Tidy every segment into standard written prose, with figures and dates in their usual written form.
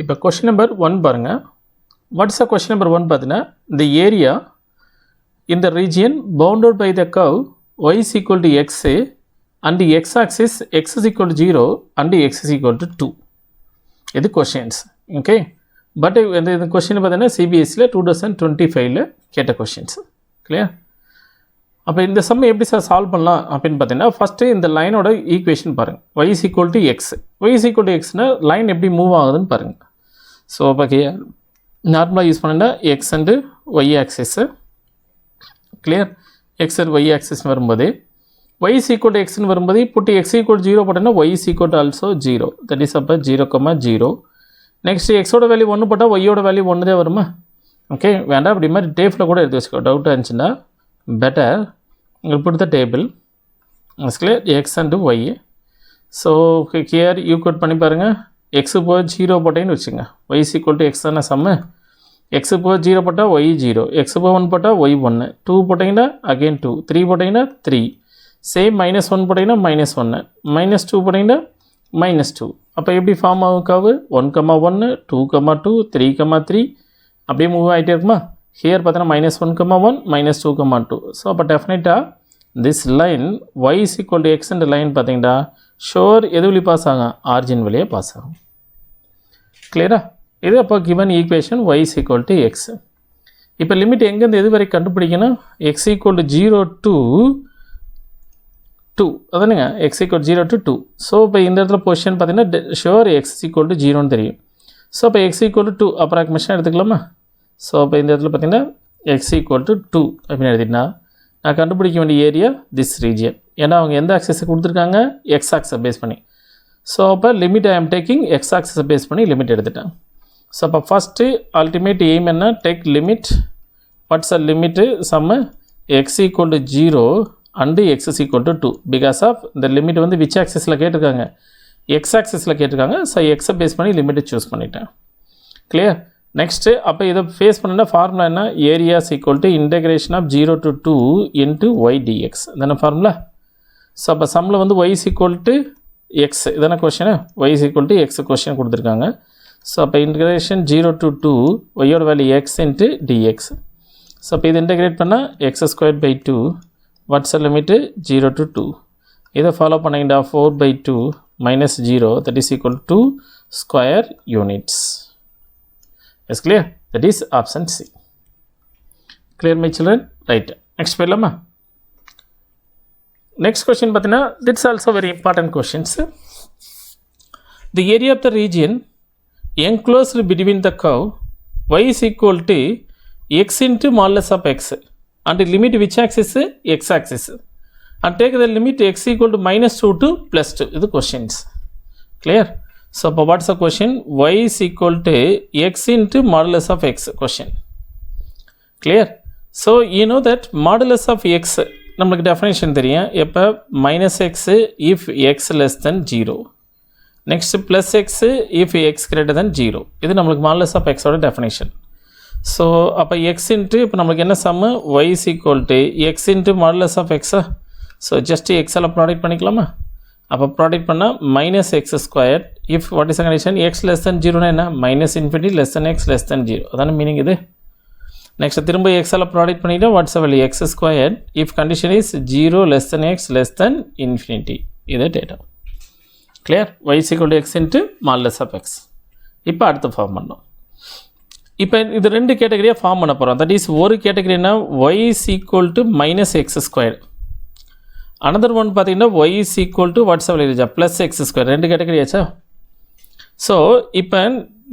இப்போ question number 1 பாருங்க. What's a question number 1 பார்த்தீங்கன்னா, the area in the region bounded by the curve y is equal to x and the x-axis x is equal to 0 and x is equal to 2. இது questions. Okay, but இந்த question பார்த்தீங்கன்னா சிபிஎஸ்சியில் 2025 கேட்ட questions. Clear? அப்போ இந்த some எப்படி sir solve பண்ணலாம் அப்படின்னு பார்த்தீங்கன்னா, ஃபஸ்ட்டு இந்த லைனோட ஈக்குவேஷன் பாருங்கள். y is equal to x. y is equal to xனால் லைன் எப்படி மூவ் ஆகுதுன்னு பாருங்கள். ஸோ அப்போ நார்மலாக யூஸ் பண்ணினா x and y axis. Clear? X and y axis வரும்போது y is equal to xன்னு வரும்போது புட்டு x equal to 0 போட்டோன்னா y is equal to also 0. That is அப்போ 0,0. நெக்ஸ்ட் எக்ஸோட வேல்யூ 1 போட்டால் ஒய்யோட வேல்யூ 1 தான் வருமா? ஓகே, வேண்டாம் அப்படி மாதிரி டேபிளில் கூட எடுத்து வச்சுக்கோ. டவுட்டாக இருந்துச்சுன்னா பெட்டர் உங்களுக்கு put the table. clear? x and y. So here you could பண்ணி பாருங்கள். x போய் 0 போட்டேன்னு வச்சுங்க. y is equal to x தானே சம்மு. x போய் 0 போட்டால் y 0, x போய் 1 போட்டால் y 1, 2 போட்டிங்கன்னா அகெயின் 2, 3 போட்டிங்கன்னா 3, சேம் -1 போட்டிங்கன்னா -1, -2 போட்டிங்கன்னா -2. அப்போ எப்படி ஃபார்ம் ஆகுக்காவு 1,1, 2,2, 3,3 அப்படியே மூவ் ஆகிட்டே இருக்குமா? ஹியர் பார்த்தீங்கன்னா -1,1, -2,2. ஸோ அப்போ டெஃபினட்டாக this line y is equal to x என்ற லைன் பார்த்தீங்கன்னா ஷோர் எது வழி பாஸ் ஆகும்? ஆரிஜின் வழியாக பாஸ் ஆகும். கிளியரா? இது அப்போ given equation y is equal to x. இப்போ லிமிட் எங்கேருந்து எது வரை கண்டுபிடிக்கணும்? x equal to 0 to 2 அதானுங்க, x equal to 0 to 2. So இப்போ இந்த இடத்துல பொசிஷன் பார்த்தீங்கன்னா ஷோர் x equal to 0ன்னு தெரியும். ஸோ அப்போ x equal to 2 அப்ராக்சிமேஷன் எடுத்துக்கலாமா? ஸோ அப்போ இந்த இடத்துல பார்த்தீங்கன்னா x equal to 2 அப்படின்னு எழுதினா நான் கண்டுபிடிக்க வேண்டிய ஏரியா திஸ் ரீஜியன். ஏன்னா அவங்க எந்த ஆக்சஸை கொடுத்துருக்காங்க? எக்ஸ் ஆக்சஸை பேஸ் பண்ணி. ஸோ அப்போ limit I am taking x ஆக்சஸை பேஸ் பண்ணி லிமிட் எடுத்துட்டேன். ஸோ அப்போ ஃபஸ்ட்டு அல்டிமேட் எய்ம் என்ன? Take limit. What's a limit? Sum x equal to 0 and x is equal to 2. Because of இந்த லிமிட் வந்து விச் ஆக்சஸில் கேட்டிருக்காங்க? எக்ஸ் ஆக்சஸில் கேட்டிருக்காங்க. ஸோ எக்ஸை பேஸ் பண்ணி லிமிட்டை சூஸ் பண்ணிட்டேன். கிளியர்? நெக்ஸ்ட்டு அப்போ இதை ஃபேஸ் பண்ணா ஃபார்முலா என்ன? Areas equal to integration of 0 to 2 into y dx தானே ஃபார்முலா. ஸோ அப்போ சம்மில் வந்து y is equal to x இதானே question. y is equal to x question கொடுத்துருக்காங்க. ஸோ அப்போ இன்டெகிரேஷன் 0 to 2 ஒய்யோட value x into dx. So அப்போ இது இன்டெகிரேட் பண்ணால் x²/2. What's limit 0 to 2. இதை ஃபாலோ பண்ணிங்கன்னா 4/2 -0 that is equal to 2 square units. Is clear? That is option C. Clear my children? Right. Next போயிடலாமா? Next question பார்த்தீங்கன்னா this also very important questions. The area of the region enclosed between the curve y is equal to x into modulus of x and limit which axis? X axis. And take the limit x equal to -2 to +2. இது questions. Clear? So what's the question? Y is equal to x into modulus of x question. Clear? So you know that modulus of x நமக்கு definition தெரியும். எப்போ -x if x less than 0. Next +x if x greater than 0. இது நம்மளுக்கு modulus of x ஓட definition. So அப்போ x into இப்போ நம்மளுக்கு என்ன சம்மு? y is equal to x into modulus of x. So just x எல்லாம் ப்ராடக்ட் பண்ணிக்கலாமா? அப்போ ப்ராடக்ட் பண்ணால் -x². If what is condition? x less than 0னா என்ன? -∞ less than x less than 0 அதான மீனிங் இது. நெக்ஸ்ட் திரும்ப x எல்லாம் ப்ராடக்ட் பண்ணிவிட்டால் what's value? x². If condition is 0 less than x less than ∞. இது data. Clear? y is equal to x into modulus of x. இப்போ அடுத்து form பண்ணோம். இப்போ இது ரெண்டு கேட்டகரியாக ஃபார்ம் பண்ண போகிறோம். தட் இஸ் ஒரு கேட்டகரினா y is equal to -x². another one பார்த்தீங்கன்னா y is equal to what's value? +x². ரெண்டு கேட்டகரி ஆச்சா? ஸோ இப்போ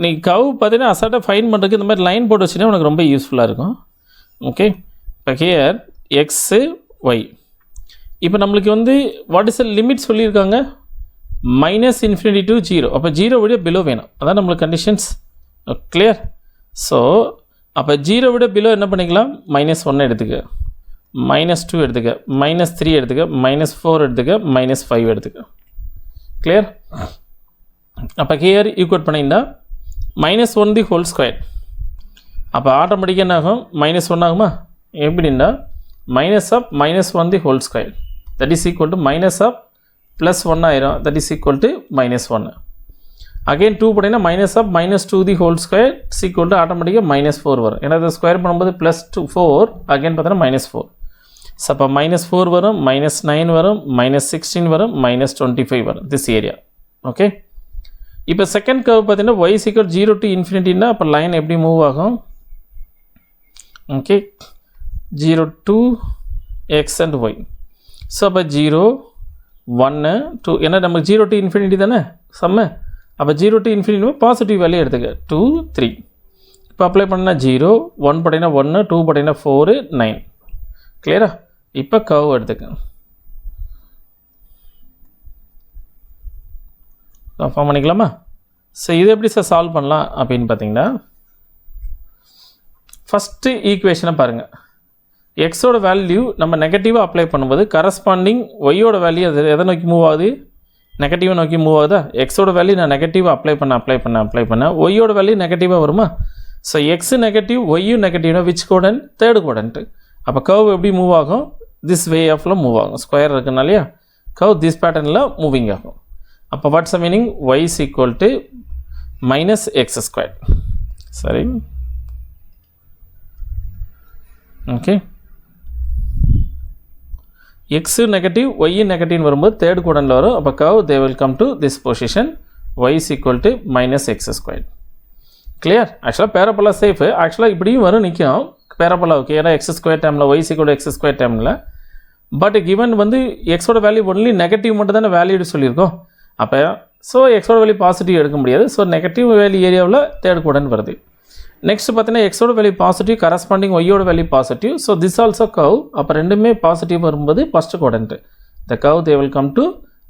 நீ கவ் பார்த்தீங்கன்னா அசால்ட்டாக ஃபைன் பண்ணுறதுக்கு இந்த மாதிரி லைன் போட்டு வச்சுன்னா உனக்கு ரொம்ப யூஸ்ஃபுல்லாக இருக்கும். ஓகே, இப்போ ஹியர் எக்ஸு ஒய். இப்போ நம்மளுக்கு வந்து வாட் இஸ் த லிமிட் சொல்லியிருக்காங்க? -∞ to 0. அப்போ 0 விட பிலோ வேணும். அதான் நம்மளுக்கு கண்டிஷன்ஸ். கிளியர்? ஸோ அப்போ 0 விட பிலோ என்ன பண்ணிக்கலாம்? -1 எடுத்துக்க, -2 எடுத்துக்க, -3 எடுத்துக்க, -4 எடுத்துக்க, -5 எடுத்துக்க. கிளியர்? அப்போ ஹியர் ஈக்குவேட் பண்ணிங்கன்னா -1 தி ஹோல் ஸ்கொயர். அப்போ ஆட்டோமேட்டிக்காக என்ன ஆகும்? -1 ஆகுமா? எப்படின்னா -1 the whole square that is equal to -+1 ஆயிரும். That is equal to -1. Again 2 போட்டிங்கன்னா minus of minus 2 the whole square is equal to ஆட்டோமேட்டிக்காக -4 வரும். ஏன்னா அதை ஸ்கொயர் பண்ணும்போது +4 அகைன் பார்த்தீங்கன்னா -4. ஸோ அப்போ -4 வரும், -9 வரும், -16 வரும், -25 வரும் திஸ் ஏரியா. ஓகே, இப்போ செகண்ட் கர்வ் பார்த்தீங்கன்னா y = 0 to infinity அப்போ லைன் எப்படி மூவ் ஆகும்? Okay, 0 to x and y. So அப்போ 0 1 2 ஏன்னா நமக்கு 0 to infinity தானே சம்ம. அப்போ 0 to infinity பாசிட்டிவ் வேல்யூ எடுத்துக்க 2 3. இப்போ அப்ளை பண்ணால் 0 1 போட்டிங்கன்னா 1 2 போட்டிங்கன்னா 4 9. கிளியரா? இப்போ கர்வ் எடுத்துக்க ஃபார்ம் பண்ணிக்கலாமா? ஸோ இது எப்படி சார் சால்வ் பண்ணலாம் அப்படின்னு பார்த்தீங்கன்னா, ஃபஸ்ட்டு ஈக்குவேஷனை பாருங்கள். எக்ஸோட வேல்யூ நம்ம நெகட்டிவாக அப்ளை பண்ணும்போது கரஸ்பாண்டிங் ஒய்யோட வேல்யூ அது எதை நோக்கி மூவ் ஆகுது? நெகட்டிவாக நோக்கி மூவ் ஆகுதா? எக்ஸோட வேல்யூ நான் நெகட்டிவாக அப்ளை பண்ண ஒய்யோட வேல்யூ நெகட்டிவாக வருமா? ஸோ எக்ஸு நெகட்டிவ் ஒய்யும் நெகட்டிவ்னா விச் கோடன்? Third quadrant. அப்போ கர்வ் எப்படி மூவ் ஆகும்? திஸ் வே ஆஃபில் மூவ் ஆகும். ஸ்கொயர் இருக்குனாலையா கர்வ் திஸ் பேட்டர்னில் மூவிங் ஆகும். அப்போ watts meaning? y is equal to -x². சரி, ஓகே. எக்ஸு நெகட்டிவ் ஒய் நெகட்டிவ்னு வரும்போது தேர்ட் குவாட்ரண்ட்டில் வரும். அப்போ curve they will come to this position y is equal to -x². Clear? ஆக்சுவலாக பேரபோலா சேஃபு. ஆக்சுவலாக இப்படியும் வரும் நிற்கும் பேரபோலாவுக்கு. ஏன்னா x² டைமில் y is equal to x² டைமில். பட் கிவன் வந்து எக்ஸோட வேல்யூ ஒன்லி நெகட்டிவ் மட்டும் தானே வேல்யூடு சொல்லியிருக்கோம். அப்போ ஸோ எக்ஸோட வேல்யூ பாசிட்டிவ் எடுக்க முடியாது. ஸோ நெகட்டிவ் வேல்யூ ஏரியாவில் தேர்ட் குவாட்ரண்ட் வருது. நெக்ஸ்ட் பார்த்தீங்கன்னா எக்ஸோட வேல்யூ பாசிட்டிவ், கரஸ்பாண்டிங் ஒய்யோட value positive. So this also curve. அப்போ ரெண்டுமே பாசிட்டிவ் வரும்போது first quadrant. The curve they will come to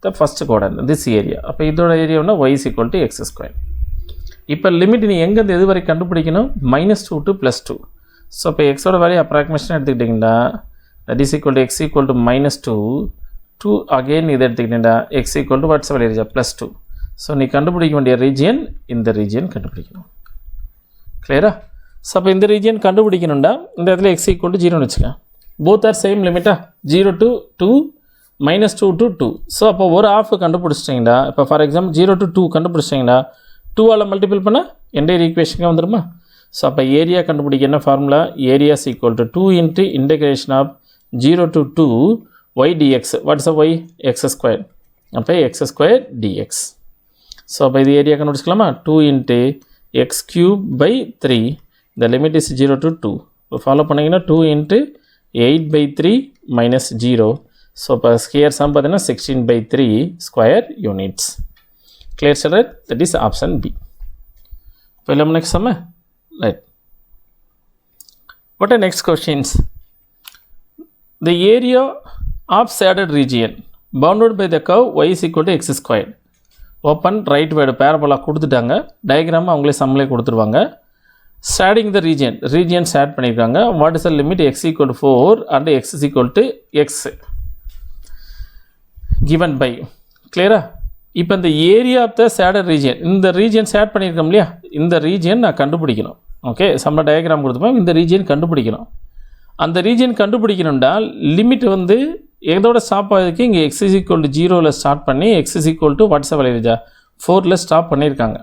the first quadrant this area. அப்போ இதோட ஏரியானா y is equal to x². இப்போ லிமிட் நீ எங்கேருந்து எது வரை கண்டுபிடிக்கணும்? -2 to +2. ஸோ இப்போ எக்ஸோட வேல்யூ அப்ராக்சிமேஷன் எடுத்துக்கிட்டிங்கன்னா that is equal to x equal to -2 2 again இது எடுத்துக்கிட்டிங்கன்னா x equal to what's value +2. So நீ கண்டுபிடிக்க வேண்டிய ரீஜியன் இந்த ரீஜியன் கண்டுபிடிக்கணும். கிளியரா? ஸோ அப்போ இந்த ரீஜியன் கண்டுபிடிக்கணும்டா இந்த இடத்துல x equal to 0ன்னு வச்சுக்க. போத் ஆர் சேம் லிமிட்டா? 0 to 2 -2 to 2. ஸோ அப்போ ஒரு ஆஃப் கண்டுபிடிச்சிட்டிங்கடா. இப்போ ஃபார் எக்ஸாம்பிள் 0 to 2 கண்டுபிடிச்சிட்டிங்கடா, 2ஆல் மல்டிபிள் பண்ணால் என்டையர் ஈக்குவேஷனுக்கு வந்துடுமா? ஸோ அப்போ ஏரியா கண்டுபிடிக்க என்ன formula? Area is equal to 2 into integration of 0 to 2 y dx. What is the y? x². அப்போ x² dx. ஸோ அப்போ இது area கண்டுபிடிச்சிக்கலாமா? 2 into x³/3. the limit is 0 to 2. இப்போ ஃபாலோ பண்ணிங்கன்னா 2 into 8/3 - 0. ஸோ இப்போ ஸ்கேர் சம் பார்த்தீங்கன்னா 16/3 square units. Clear children? That is option B. இப்போ இல்லை நெக்ஸ்ட் சம்ம right. What are next questions? The area of shaded region bounded by the curve y is equal to x². Open right word parabola கொடுத்துட்டாங்க. Diagram அவங்களே சம்மிலே கொடுத்துருவாங்க. Shading த region shade பண்ணியிருக்காங்க. What is the limit? x equal to 4 and x is equal to x given by. கிளியரா? இப்போ இந்த area of the shaded region, இந்த region shade பண்ணியிருக்கோம் இல்லையா, இந்த ரீஜியன் நான் கண்டுபிடிக்கணும். ஓகே, சம்ம டயக்ராம் கொடுத்துப்போம். இந்த ரீஜியன் கண்டுபிடிக்கணும். அந்த ரீஜியன் கண்டுபிடிக்கணும்டா லிமிட் வந்து எதோட ஸ்டாப் ஆகுதுக்கு? இங்கே x is equal to 0ல் ஸ்டார்ட் பண்ணி x is equal to what's value 4ல் ஸ்டாப் பண்ணியிருக்காங்க.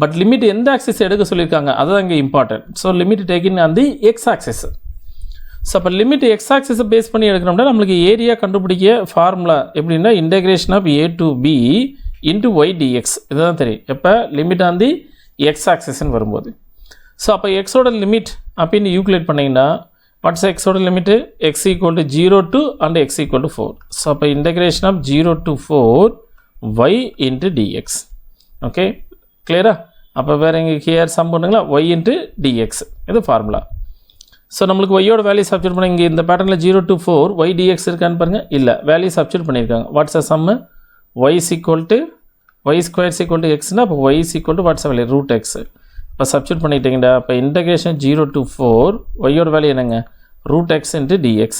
பட் லிமிட் எந்த ஆக்சிஸ் எடுக்க சொல்லியிருக்காங்க அதுதான் இங்கே இம்பார்ட்டன்ட். ஸோ லிமிட் டேக்கின் அந்த எக்ஸ் ஆக்சிஸ். ஸோ அப்போ லிமிட் எக்ஸ் ஆக்சிஸை பேஸ் பண்ணி எடுக்கணும்னா நம்மளுக்கு ஏரியா கண்டுபிடிக்க ஃபார்முலா எப்படின்னா integration of a to b into y dx. இதுதான் தெரியும் எப்போ லிமிட் ஆன் தி எக்ஸ் ஆக்சிஸ்ன்னு வரும்போது. ஸோ அப்போ எக்ஸோட லிமிட் அப்படின்னு யூக்குலேட் பண்ணிங்கன்னா வாட்ஸ் எக்ஸோட limit? x equal to 0 to and x equal to 4. So அப்போ இன்டெகிரேஷன் of 0 to 4 y into dx. Okay, கிளியரா? அப்போ வேறு இங்கே ஹியர் சம் பண்ணுங்களா? y into dx இது ஃபார்முலா. ஸோ நம்மளுக்கு ஒய்யோட வேல்யூ சப்ஸ்டியூட் பண்ணி இங்கே இந்த பேட்டர்னில் 0 to 4 y dx இருக்கான்னு பாருங்கள். இல்லை, வேல்யூ சப்ஸ்டியூட் பண்ணியிருக்காங்க. What's a sum? y is equal to y² is equal to xனா அப்போ y is equal to what's value √x. இப்போ சப்ஸ்டியூட் பண்ணிட்டீங்கடா. இப்போ இன்டெகிரேஷன் 0 to 4 ஒய்யோட வேல்யூ என்னங்க? √x into dx.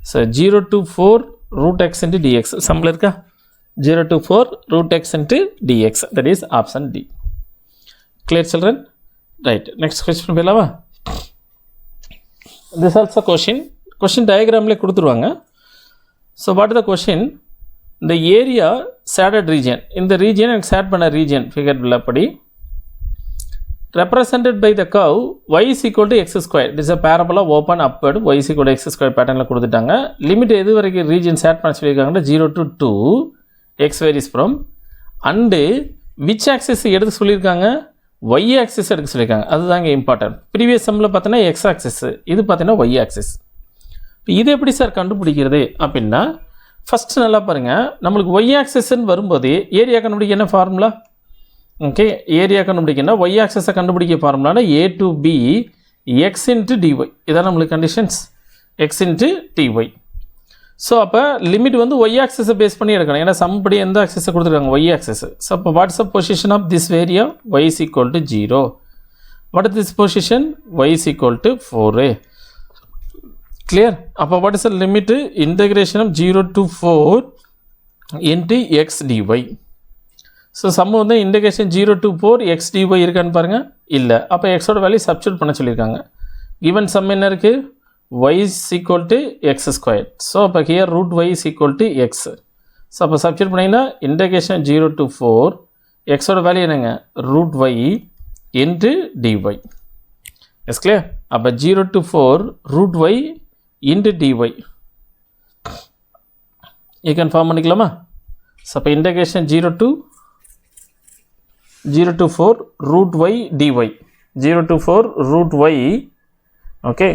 So 0 to 4 √x into dx சம்மில் இருக்கா? 0 to 4 √x into dx. that is option D. clear children? right, next question போயிடலாமா? this also question diagramல கொடுத்துருவாங்க. so what is the question? இந்த area shaded region, இந்த region எனக்கு shade பண்ண region figure படி represented by the curve y is equal to x square. This is a parabola open upward y is equal to x square patternல கொடுத்துட்டாங்க. Limit எது வரைக்கும் region shade பண்ண சொல்லியிருக்காங்கன்னா 0 to 2 x varies from and which axis எடுக்க சொல்லியிருக்காங்க, y axis எடுக்க சொல்லியிருக்காங்க. அதுதாங்க இம்பார்ட்டன்ட். ப்ரீவியஸ் சம்மில் பார்த்தீங்கன்னா x axis, இது பார்த்தீங்கன்னா y axis. இது எப்படி சார் கண்டுபிடிக்கிறது அப்படின்னா ஃபஸ்ட்டு நல்லா பாருங்கள், நம்மளுக்கு y axisன்னு வரும்போது ஏரியா கண்டுபிடிக்க என்ன ஃபார்முலா? ஓகே, ஏரியா கண்டுபிடிக்கணும் y ஆக்சஸை கண்டுபிடிக்க ஃபார்முலானா a to b x into dy, இதான் நம்மளுக்கு conditions, x into dy. So அப்போ லிமிட் வந்து y ஆக்சஸை பேஸ் பண்ணி எடுக்கணும், ஏன்னா சம்படி எந்த ஆக்சஸை கொடுத்துருக்காங்க, y ஆக்சஸ். ஸோ அப்போ what's a position of this area, y is equal to 0. What is this position, y is equal to 4. Clear? அப்போ what is the limit, integration of 0 to 4 into x dy. So sum வந்து integration 0 to 4 x dy இருக்கான்னு பாருங்கள், இல்லை. அப்போ எக்ஸோட value substitute பண்ண சொல்லியிருக்காங்க. Even some என்ன இருக்குது, y is equal to x square. So அப்போ here root y is equal to x. So அப்போ சப்ஸ்டியூட் பண்ணிங்கன்னா இன்டகிரேஷன் 0 to 4 எக்ஸோட வேல்யூ என்னங்க, root y into dy. Yes clear? அப்போ 0 to 4 root y into dy ஈ form பண்ணிக்கலாமா? So அப்போ integration 0 to 4 root y dy, 0 to 4 root y, okay,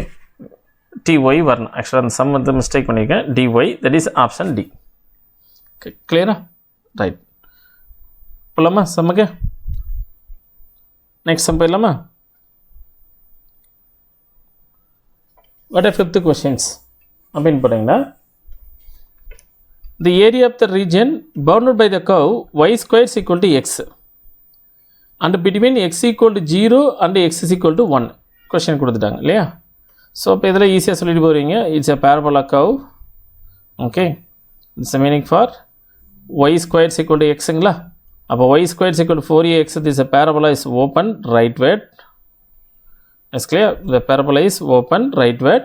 ty வரணும். ஆக்சுவலாக அந்த சம் வந்து மிஸ்டேக் பண்ணியிருக்கேன், dy, that is option D. Okay, கிளியரா? ரைட், போகலாமா சம்முக்கு? நெக்ஸ்ட் சம் போயிடலாமா? வாட் ஆர் 5th கொஸ்டின்ஸ் அப்படின்னு போட்டிங்கன்னா, the area of the region bounded by the curve y square is equal to x and between x equal to 0 and x is equal to 1 question கொடுத்துட்டாங்க இல்லையா? So இப்போ இதில் ஈஸியாக சொல்லிட்டு போகிறீங்க, it's a parabola curve. Okay, it's meaning for y square is equal to xங்களா? அப்போ y square is equal to 4ax, this parabola is open rightward. It's clear? The parabola is open rightward.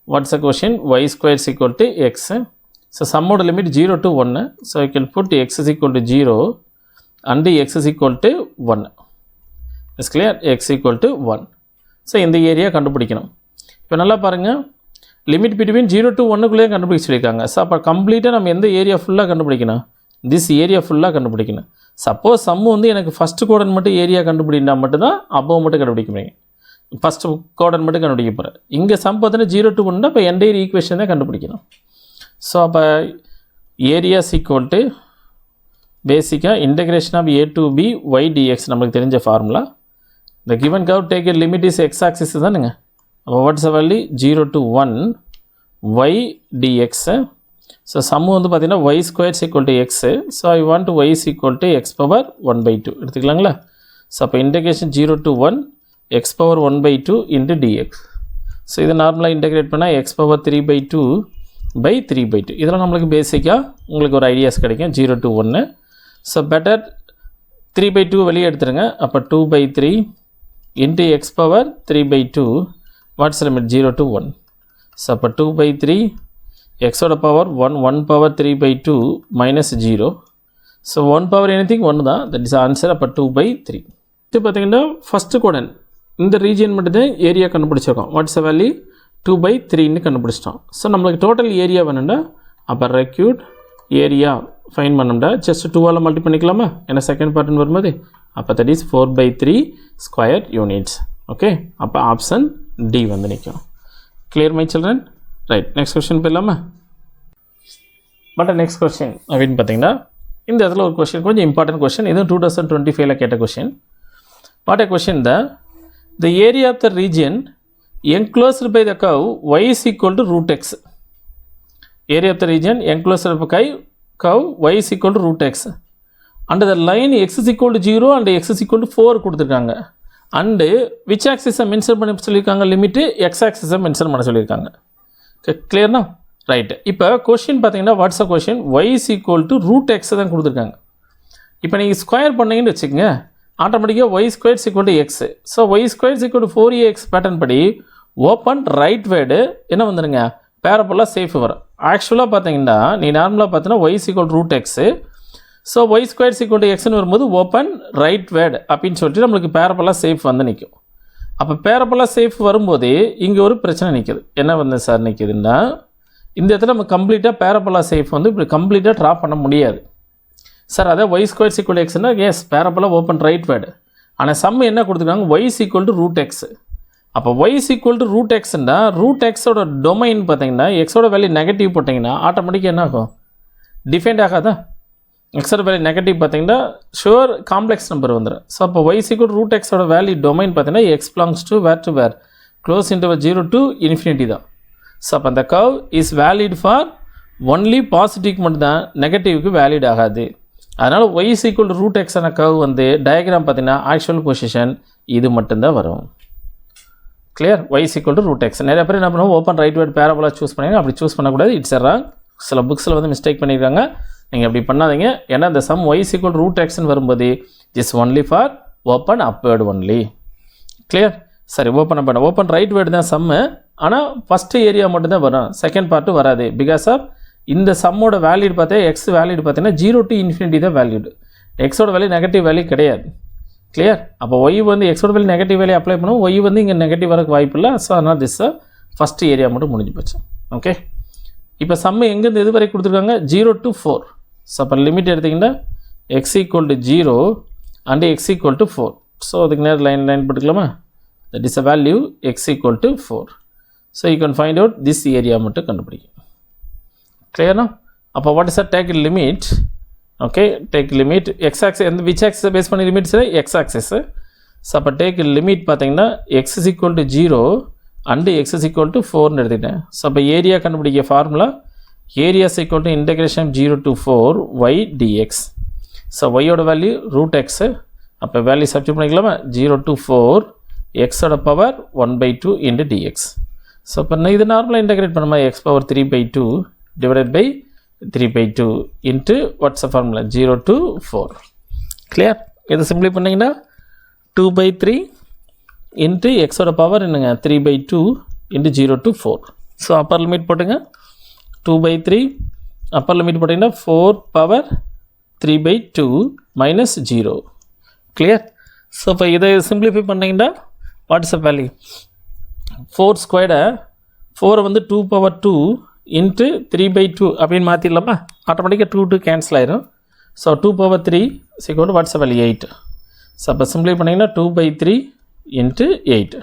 What's the question? Y square is equal to x. So sum of the limit 0 to 1. So you can put x is equal to 0 and x is equal to 1. It's clear? X equal to 1. So இந்த area கண்டுபிடிக்கணும். இப்போ நல்லா பாருங்கள், limit between 0 to 1 கண்டுபிடிக்க சொல்லியிருக்காங்க. So அப்போ கம்ப்ளீட்டாக நம்ம எந்த ஏரியா ஃபுல்லாக கண்டுபிடிக்கணும், திஸ் ஏரியா ஃபுல்லாக கண்டுபிடிக்கணும். சப்போஸ் சம்மு வந்து எனக்கு ஃபஸ்ட்டு கோடன் மட்டும் ஏரியா கண்டுபிடினா மட்டும்தான் அபோவ் மட்டும் கண்டுபிடிக்க முடியும். ஃபஸ்ட்டு கோடன் மட்டும் கண்டுபிடிக்க போகிறேன். இங்கே சம் பார்த்தீங்கன்னா 0 to 1 இப்போ என்டையர் ஈக்குவேஷன் தான் கண்டுபிடிக்கணும். ஸோ அப்போ ஏரியாஸ் ஈக்குவல் டு பேசிக்காக integration of a to b y dx நம்மளுக்கு தெரிஞ்ச ஃபார்முலா. இந்த given curve take a limit is x axis தானுங்க. அப்போ what's a value 0 to 1 y dx. So sum வந்து பார்த்தீங்கன்னா y square is equal to x. So I want y is equal to x power 1/2 எடுத்துக்கலாங்களா? So அப்போ integration 0 to 1 x power 1/2 into dx. So இதை நார்மலாக integrate பண்ணால் x power 3/2 by 3/2. இதெல்லாம் நம்மளுக்கு பேசிக்காக உங்களுக்கு ஒரு ஐடியாஸ் கிடைக்கும் 0 to 1. ஸோ பெட்டர் 3/2 வெளியே எடுத்துருங்க. அப்போ 2/3 into x power 3/2. What's limit 0 to 1. So அப்போ 2/3 எக்ஸோட பவர் 1 power 3/2 minus 0. ஸோ 1 power anything 1 தான், தட் இஸ் ஆன்சர். அப்போ 2/3. இது பார்த்தீங்கன்னா ஃபஸ்ட்டு கோடன் இந்த ரீஜியன் மட்டும்தான் ஏரியா கண்டுபிடிச்சிருக்கோம். வாட்ஸ் அ வேல்யூ 2/3ன்னு கண்டுபிடிச்சிட்டோம். ஸோ நம்மளுக்கு டோட்டல் ஏரியா வேணும்டா, அப்போ ரெக்யூட் ஏரியா ஃபைன் பண்ணோம்டா ஜஸ்ட் 2ஆல் மல்டி பண்ணிக்கலாமா, ஏன்னா செகண்ட் பார்ட்னு வரும்போது. அப்போ that is 4/3 square units. Okay, அப்போ ஆப்ஷன் டி வந்து நிற்கும். Clear my children? Right, next question போயிடலாமா? பட் நெக்ஸ்ட் கொஸ்டின் அப்படின்னு பார்த்தீங்கன்னா இந்த இடத்துல ஒரு கொஸ்டின் கொஞ்சம் இம்பார்ட்டன்ட் கொஸ்டின், இதுவும் 2025 கேட்ட question. What a question, the area of the region enclosed by the curve y is equal to root x. Area of the region enclosed by curve y is equal to root x. And the line x is equal to 0 and x is equal to 4 கொடுத்துருக்காங்க. And which ஆக்சிஸை mention பண்ண சொல்லியிருக்காங்க, limit X ஆக்சிஸை mention பண்ண சொல்லியிருக்காங்க. கிளியர்னா? Right. இப்போ question பார்த்தீங்கன்னா what's a question, y is equal to root எக்ஸை தான் கொடுத்துருக்காங்க. இப்போ நீங்கள் ஸ்கொயர் பண்ணிங்கன்னு வச்சுக்கோங்க, ஆட்டோமேட்டிக்காக y square equal to x. So y square equal to 4ax pattern படி ஓப்பன் ரைட் வேர்டு என்ன வந்துடுங்க, பேரபோலா சேஃப் வரும். ஆக்சுவலாக பார்த்தீங்கன்னா நீ நார்மலாக பார்த்தீங்கன்னா y = √x. ஸோ y² = xன்னு வரும்போது ஓப்பன் ரைட் வேர்டு அப்படின்னு சொல்லிட்டு நம்மளுக்கு பேரபோலா சேஃப் வந்து நிற்கும். அப்போ பேரபோலா சேஃப் வரும்போதே இங்கே ஒரு பிரச்சனை நிற்குது. என்ன வந்து சார் நிற்குதுன்னா, இந்த இடத்துல நம்ம கம்ப்ளீட்டாக பேரபோலா சேஃப் வந்து இப்படி கம்ப்ளீட்டாக ட்ரா பண்ண முடியாது சார். அதே y² = xன்னா is parabola open right word. ஆனால் சம் என்ன கொடுத்துருக்காங்க, y = √x. அப்போ y = √xன்னா √xோட டொமைன் பார்த்தீங்கன்னா எக்ஸோட வேல்யூ நெகட்டிவ் போட்டிங்கன்னா ஆட்டோமேட்டிக்காக என்ன ஆகும், டிஃபைண்ட் ஆகாதா? எக்ஸோட வேல்யூ நெகட்டிவ் பார்த்தீங்கன்னா ஷுவர் காம்ப்ளெக்ஸ் நம்பர் வந்துடும். ஸோ அப்போ y = √xோட வேல்யூ டொமைன் பார்த்தீங்கன்னா x belongs to where to where closed interval 0 to infinity தான். ஸோ அப்போ அந்த curve is valid for only பாசிட்டிவ்க்கு மட்டும்தான், நெகட்டிவ்க்கு வேலிட் ஆகாது. அதனால் y = √x ஆன கர்வ் வந்து டயக்ராம் பார்த்தீங்கன்னா ஆக்சுவல் பொசிஷன் இது மட்டும்தான் வரும். கிளியர்? y = √x. நிறைய பேர் என்ன பண்ணுவோம், open rightward parabola choose பண்ணிங்க. அப்படி சூஸ் பண்ணக்கூடாது, இட்ஸ் ராங். சில புக்ஸில் வந்து மிஸ்டேக் பண்ணியிருக்காங்க, நீங்கள் அப்படி பண்ணாதீங்க. ஏன்னா இந்த சம் y = √xன்னு வரும்போது is only for open upward only. Clear? சரி, ஓப்பன் ரைட் வேர்டு தான் சம்மு. ஆனால் ஃபஸ்ட்டு ஏரியா மட்டும்தான் வரும், செகண்ட் பார்ட்டு வராது. பிகாஸ் ஆஃப் இந்த சம்மோட வேல்யூட் பார்த்தா எக்ஸ் வேல்யூட் பார்த்தீங்கன்னா 0 to infinity தான் வேல்யூடு. எக்ஸோட வேல்யூ நெகட்டிவ் வேல்யூ கிடையாது. கிளியர்? அப்போ ஒய் வந்து எக்ஸோட வேல்யூ நெகட்டிவ் வேல்யூ அப்ளை பண்ணுவோம், ஒய் வந்து இங்கே நெகட்டிவ் வரக்கு வாய்ப்பு இல்லை. ஸோ அதனால் திஸ் ஃபஸ்ட்டு ஏரியா மட்டும் முடிஞ்சு போச்சு. ஓகே, இப்போ சம்மு எங்கேருந்து எது வரைக்கும் கொடுத்துருக்காங்க, 0 to 4. ஸோ அப்போ லிமிட் எடுத்திங்கன்னா x = 0 அண்ட் x = 4. ஸோ அதுக்கு நேரம் லைன் போட்டுக்கலாமா? That is a value x = 4. So you can find out this area மட்டும் கண்டுபிடிக்கும். கிளியர்னா? அப்போ what is a take limit? Okay, take limit x axis எந்த விச் ஆக்சிஸை பேஸ் பண்ணி லிமிட்ஸ் எக்ஸ் ஆக்சிஸ். ஸோ அப்போ டேக் லிமிட் பார்த்தீங்கன்னா x = 0 அண்டு x = 4ன்னு எடுத்துக்கிட்டேன். ஸோ அப்போ ஏரியா கண்டுபிடிக்க formula area = integration 0 to 4 y dx. So ஒய்யோட வேல்யூ √x. அப்போ வேல்யூ சப்ஸ்டிட் பண்ணிக்கலாமா? 0 to 4 எக்ஸோட பவர் 1/2 into dx. ஸோ இப்போ இது நார்மலாக இன்டகிரேட் பண்ணுமா, x power 3/2 divided by 3/2 into what's the formula, 0 to 4. clear? இதை சிம்பிளை பண்ணிங்கன்னா 2/3 into xோட பவர் என்னங்க 3/2 into 0 to 4. So upper limit போட்டுங்க 2/3, அப்பர் லிமிட் போட்டிங்கன்னா 4 power 3/2 minus 0. clear? ஸோ இப்போ இதை சிம்பிளிஃபை பண்ணிங்கன்னா வாட்ஸ் அ வேல்யூ, 4 ஸ்கொயர்டை 4 வந்து 2 power 2 into 3/2 அப்படின்னு மாற்றிடலாமா? ஆட்டோமேட்டிக்காக 2 கேன்சல் ஆயிரும். So 2 power 3 = watts a value 8. So அப்போ சிம்பிளை பண்ணிங்கன்னா 2/3 into 8.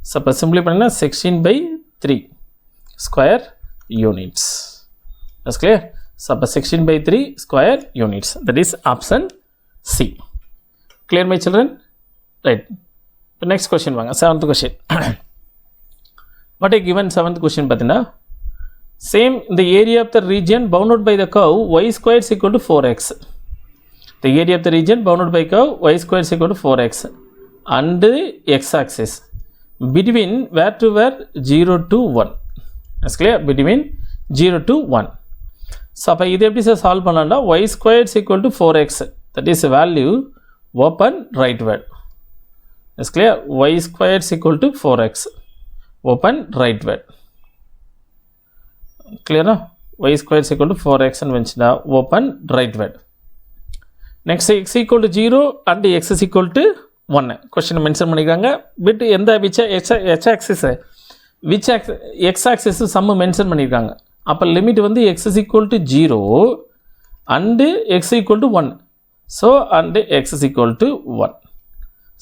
ஸோ அப்போ சிம்பிளை பண்ணிங்கன்னா 16/3 square units. That's clear? So அப்போ 16/3 square units. That is option C. Clear my children? Right. இப்போ நெக்ஸ்ட் கொஸ்டின் வாங்க, 7th question. What a given 7th question பார்த்தீங்கன்னா, சேம் இந்த area of the region bounded by the curve y² = 4x. The area of the region bounded by curve y² = 4x and x axis between where to where 0 to 1. That's clear? Between 0 to 1. So அப்போ இது எப்படி sir solve பண்ணலாம்னா, y² = 4x, that is value open right word. That's clear? y² = 4x open right word. clear? y² = 4x and venchna open right word. Next x = 0 and x = 1 question mention பண்ணிருக்காங்க. But எந்த which h axis which x axis சம் mention பண்ணிருக்காங்க. அப்போ limit வந்து x = 0 and x = 1. So and x = 1.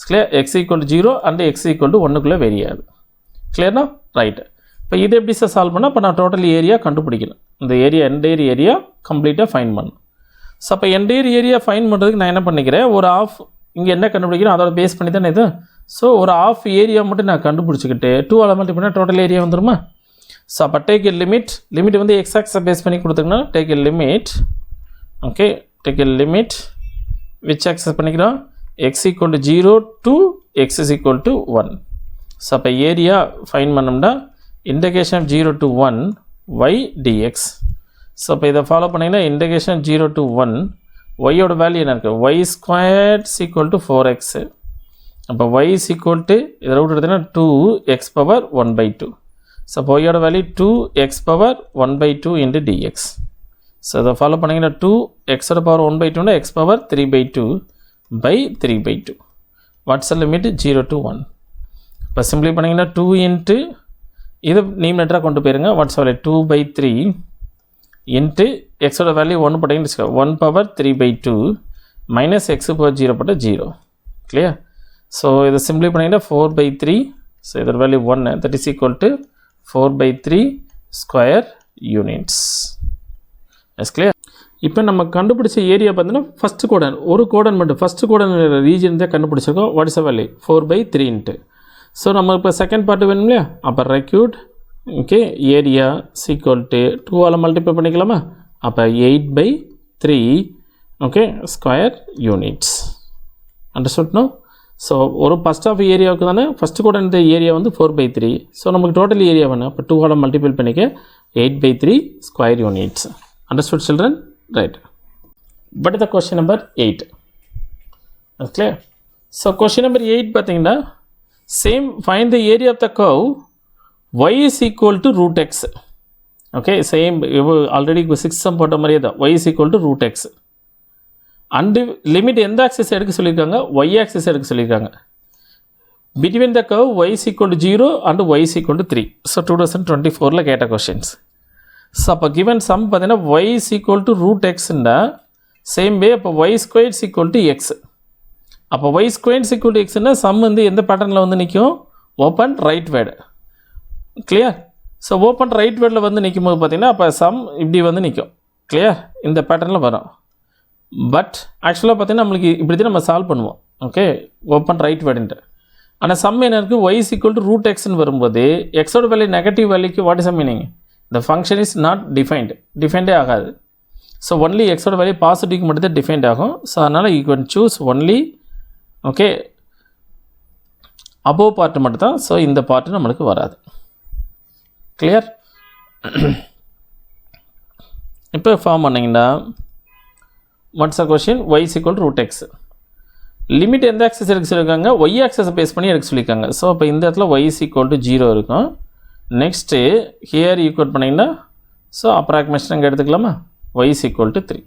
clear? x = 0 and x = 1க்குள்ளே vary ஆகுது. கிளியர்னா? Right. இப்போ இது எப்படி சார் சால்வ் பண்ணால், இப்போ நான் டோட்டல் ஏரியா கண்டுபிடிக்கணும். இந்த ஏரியா என்டையர் ஏரியா கம்ப்ளீட்டாக ஃபைன் பண்ணணும். ஸோ அப்போ என்டையர் ஏரியா ஃபைன் பண்ணுறதுக்கு நான் என்ன பண்ணிக்கிறேன், ஒரு ஆஃப் இங்கே என்ன கண்டுபிடிக்கிறேன் அதோட பேஸ் பண்ணி தானே இது. ஸோ ஒரு ஆஃப் ஏரியா மட்டும் நான் கண்டுபிடிச்சிக்கிட்டு 2 மல்டிப்ளை பண்ணால் டோட்டல் ஏரியா வந்துருமா? ஸோ அப்போ டேக் எ லிமிட் வந்து எக்ஸ் ஆக்ஸை பேஸ் பண்ணி கொடுத்துங்கன்னா take a limit. Okay, take a limit which axis பண்ணிக்கிறோம், x = 0 to x = 1. ஸோ அப்போ ஏரியா ஃபைன் பண்ணோம்னா integration 0 to 1 y dx. So இப்போ இதை ஃபாலோ பண்ணிங்கன்னா இன்டகிரேஷன் 0 to 1 ஒய்யோட வேல்யூ என்ன இருக்குது, y² = 4x. அப்போ y = இதை ரூட் எடுத்தீங்கன்னா 2x power 1/2. So y ஓட value 2x power 1 by 2 into dx. So இதை ஃபாலோ பண்ணிங்கன்னா 2x ஓட power 1 by 2 x power 3 by 2 by 3 by 2. What's the limit? 0 to 1. இப்போ சிம்பிளை பண்ணிங்கன்னா 2 into இது நியூமரேட்டராக கொண்டு போயிருங்க. Watts value 2 by 3 into x ஓட value 1 போட்டிங்கன்னு 1 power 3 by 2 minus x power 0 போட்ட 0. கிளியர்? ஸோ இதை சிம்பிளை பண்ணிங்கன்னா 4 by 3. ஸோ இதோட value 1, that is equal to 4 by 3 square units. Is clear? இப்போ நம்ம கண்டுபிடிச்ச ஏரியா பார்த்தீங்கன்னா ஃபஸ்ட்டு கோடன், ஒரு கோடன் மட்டும் ஃபஸ்ட்டு கோடன் ரீஜன் தான் கண்டுபிடிச்சிருக்கோம். What is a value? 4 by 3 into. So நம்ம இப்போ செகண்ட் பார்ட்டு வேணும் இல்லையா? அப்போ required okay area equal to 2ஆல் மல்டிப்ளை பண்ணிக்கலாமா? அப்போ 8 by 3 okay square units. Understood no? So ஒரு ஃபஸ்ட் ஆஃப் ஏரியாவுக்கு தானே ஃபஸ்ட்டு கோடன் இந்த ஏரியா வந்து 4 by 3. ஸோ நமக்கு டோட்டல் ஏரியா வேணும். அப்போ 2ஆல் மல்டிப்ளை பண்ணிக்க 8 by 3 square units. Understood children? Right. But the question number 8. That's clear. So question number 8 பார்த்தீங்கன்னா same find the area of the curve y is equal to root x. Okay, same already 6 sum போட்ட மாதிரியே தான் y is equal to root x. And limit எந்த axis எடுக்க சொல்லியிருக்காங்க? y axis எடுக்க சொல்லியிருக்காங்க. Between the curve y is equal to 0 and y is equal to 3. So 2024ல கேட்ட questions. ஸோ அப்போ கிவன் சம் பார்த்தீங்கன்னா y is equal to root xன்னா சேம் வே அப்போ y squared is equal to x. அப்போ y squared is equal to xன்னா sum வந்து எந்த பேட்டர்னில் வந்து நிற்கும்? Open right word. Clear? So open right வேர்டில் வந்து நிற்கும் போது பார்த்தீங்கன்னா அப்போ சம் இப்படி வந்து நிற்கும். கிளியர்? இந்த பேட்டர்னில் வரும். பட் ஆக்சுவலாக பார்த்தீங்கன்னா நம்மளுக்கு இப்படி தான் நம்ம சால்வ் பண்ணுவோம். ஓகே ஓப்பன் ரைட் வேர்டுன்ட்டு. ஆனால் சம் என்ன இருக்குது? y is equal to root xன்னு வரும்போது எக்ஸோட வேல்யூ நெகட்டிவ் வேல்யூக்கு what is a meaning? The function is not defined. Defined ஆகாது. ஸோ ஒன்லி எக்ஸோட வேல்யூ பாசிட்டிவ்க்கு மட்டும் தான் டிஃபைன்ட் ஆகும். ஸோ அதனால் you can choose only okay above part மட்டும் தான். ஸோ இந்த பார்ட்டு நம்மளுக்கு வராது. கிளியர்? இப்போ ஃபார்ம் பண்ணிங்கன்னா watts a question? y is equal to root x. Limit எந்த ஆக்சஸ் எடுக்க சொல்லியிருக்காங்க? y ஆக்சஸை பேஸ் பண்ணி எடுக்க சொல்லியிருக்காங்க. ஸோ அப்போ இந்த இடத்துல y is equal to 0 இருக்கும். நெக்ஸ்ட்டு ஹியர் ஈக்குவல் பண்ணிங்கன்னா ஸோ அப்ராக்சிமேஷன் இங்கே எடுத்துக்கலாமா? y is equal to 3.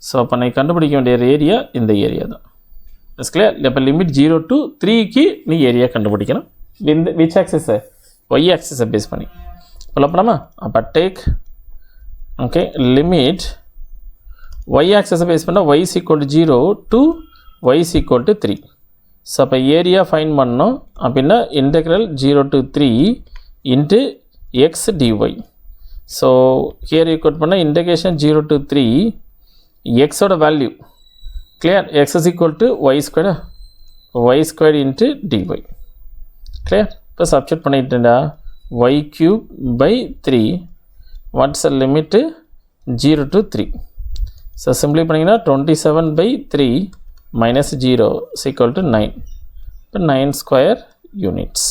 So அப்போ நான் கண்டுபிடிக்க வேண்டிய ஏரியா இந்த ஏரியா தான். It's clear? இப்போ லிமிட் 0 to 3க்கு நீ ஏரியா கண்டுபிடிக்கணும். இந்த விச் ஆக்சஸை? y ஆக்சஸை பேஸ் பண்ணி சொல்லப்படாமா? அப்போ டேக் ஓகே லிமிட் y ஆக்சஸை பேஸ் பண்ணால் y is equal to 0 to y is equal to 3. So அப்போ ஏரியா ஃபைன் பண்ணோம் அப்படின்னா integral 0 to 3 into x dy. So here equal பண்ணால் இன்டெகிரேஷன் 0 to 3 எக்ஸோட value clear? x is equal to y squared into dy. Clear? இப்போ substitute பண்ணிட்டேன்டா y cube by 3 what's a limit 0 to 3. So simplify பண்ணிங்கன்னா 27 by 3 minus 0 is equal to 9. 9 square units.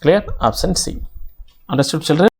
Clear? Option C. Understood children?